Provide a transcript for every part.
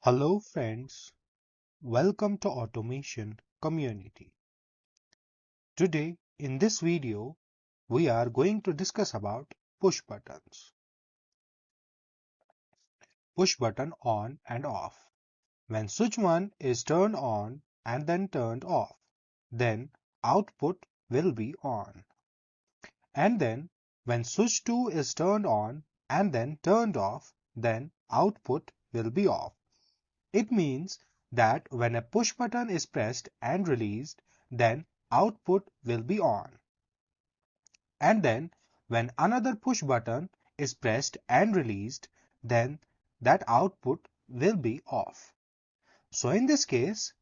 Hello friends, welcome to Automation Community. Today in this video we are going to discuss about push buttons. Push button on and off. When switch 1 is turned on and then turned off, then output will be on. And then when switch 2 is turned on and then turned off, then output will be off. It means that when a push button is pressed and released, then output will be on. And then when another push button is pressed and released, then that output will be off. So in this case,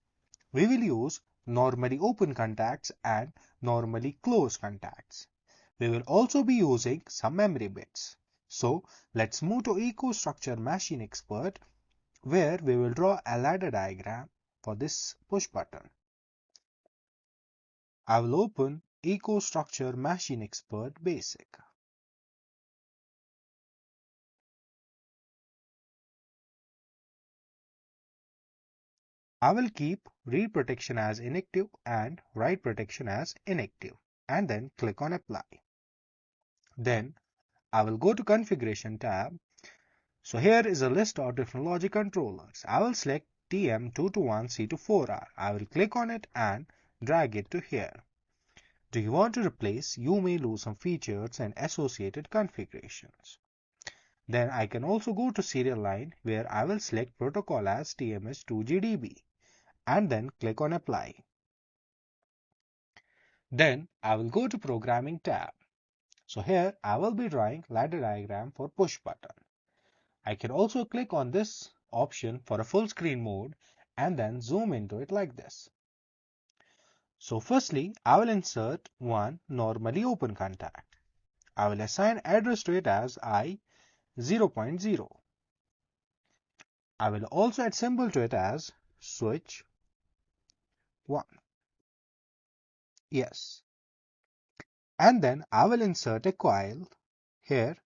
we will use normally open contacts and normally closed contacts. We will also be using some memory bits. So let's move to EcoStruxure Machine Expert, where we will draw a ladder diagram for this push button. I will open EcoStruxure Machine Expert Basic. I will keep read protection as inactive and write protection as inactive and then click on apply. Then I will go to configuration tab. So here is a list of different logic controllers. I will select TM221C24R. I will click on it and drag it to here. Do you want to replace? You may lose some features and associated configurations. Then I can also go to serial line, where I will select protocol as TMS2GDB and then click on apply. Then I will go to programming tab. So here I will be drawing ladder diagram for push button. I can also click on this option for a full screen mode and then zoom into it like this. So firstly, I will insert one normally open contact. I will assign address to it as I0.0. I will also add symbol to it as switch 1. Yes. And then I will insert a coil here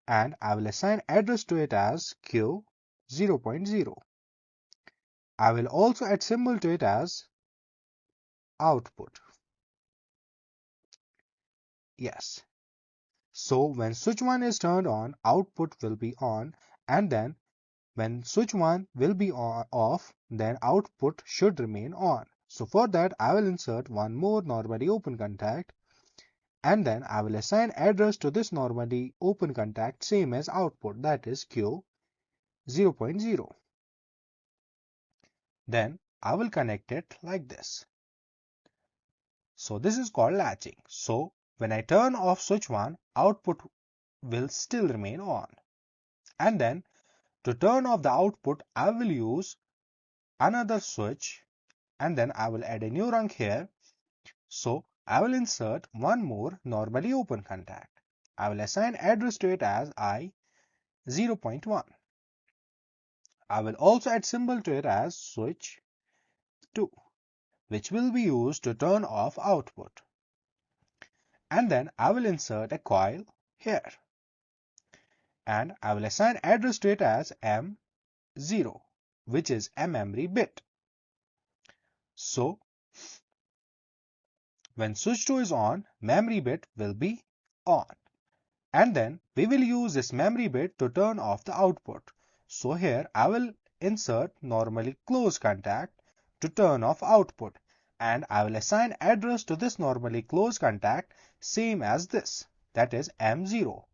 and I will assign address to it as Q0.0. I will also add symbol to it as output. Yes. So when switch 1 is turned on, output will be on, and then when switch 1 will be off, then output should remain on. So for that, I will insert one more normally open contact, and then I will assign address to this normally open contact same as output, that is Q0.0. Then I will connect it like this. So this is called latching. So when I turn off switch 1, output will still remain on. And then to turn off the output, I will use another switch and then I will add a new rung here. So I will insert one more normally open contact. I will assign address to it as I0.1. I will also add symbol to it as switch 2, which will be used to turn off output. And then I will insert a coil here. And I will assign address to it as M0, which is a memory bit. So when switch 2 is on, memory bit will be on. And then we will use this memory bit to turn off the output. So here I will insert normally closed contact to turn off output. And I will assign address to this normally closed contact same as this, that is M0.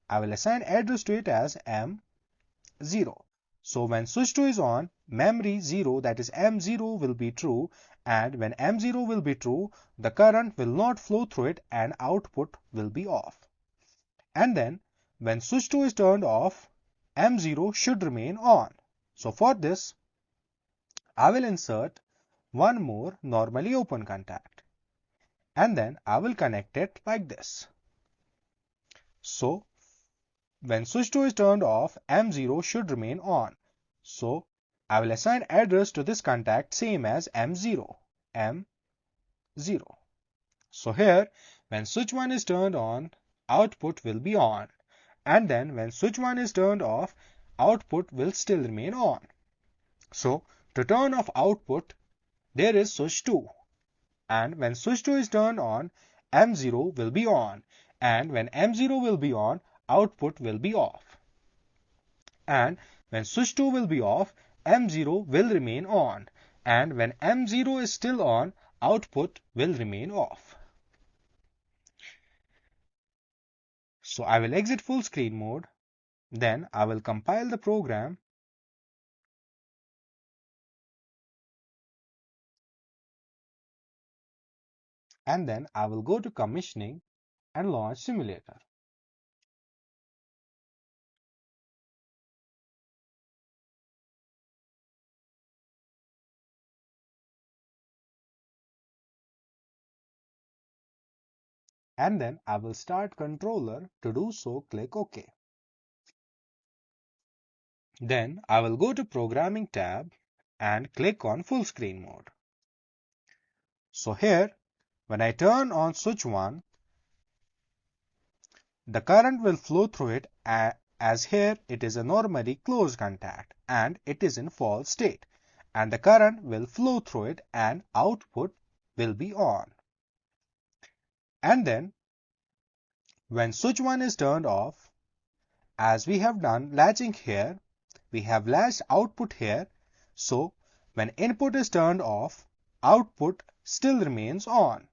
I will assign address to it as M0. So when switch 2 is on, memory 0, that is M0, will be true, and when M0 will be true, the current will not flow through it and output will be off. And then when switch 2 is turned off, M0 should remain on. So for this, I will insert one more normally open contact and then I will connect it like this. So when switch 2 is turned off, M0 should remain on. So I will assign address to this contact same as M0, M0. So here, when switch 1 is turned on, output will be on. And then when switch 1 is turned off, output will still remain on. So to turn off output, there is switch 2. And when switch 2 is turned on, M0 will be on. And when M0 will be on, output will be off. And when switch 2 will be off, M0 will remain on. And when M0 is still on, output will remain off. So I will exit full screen mode. Then I will compile the program. And then I will go to commissioning and launch simulator. And then I will start controller. To do so, click OK. Then I will go to Programming tab and click on Full Screen Mode. So here, when I turn on switch 1, the current will flow through it, as here it is a normally closed contact and it is in false state, and the current will flow through it and output will be on. And then when switch 1 is turned off, as we have done latching here, we have latched output here. So when input is turned off, output still remains on.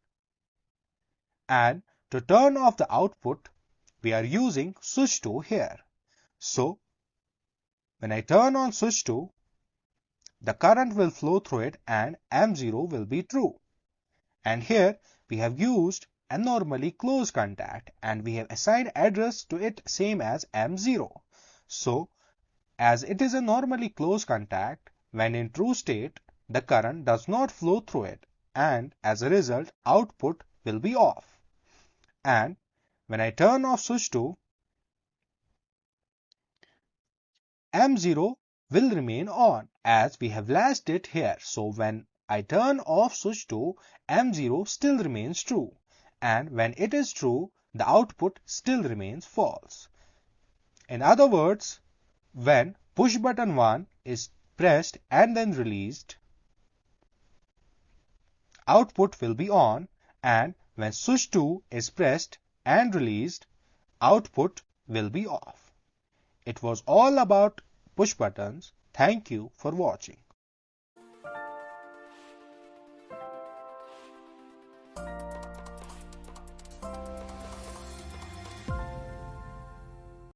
And to turn off the output, we are using switch 2 here. So when I turn on switch 2, the current will flow through it and M0 will be true. And here we have used a normally closed contact and we have assigned address to it same as M0. So as it is a normally closed contact, when in true state, the current does not flow through it, and as a result, output will be off. And when I turn off switch 2, M0 will remain on as we have latched it here. So when I turn off switch 2, M0 still remains true. And when it is true, the output still remains false. In other words, when push button 1 is pressed and then released, output will be on, and when switch 2 is pressed and released, output will be off. It was all about push buttons. Thank you for watching.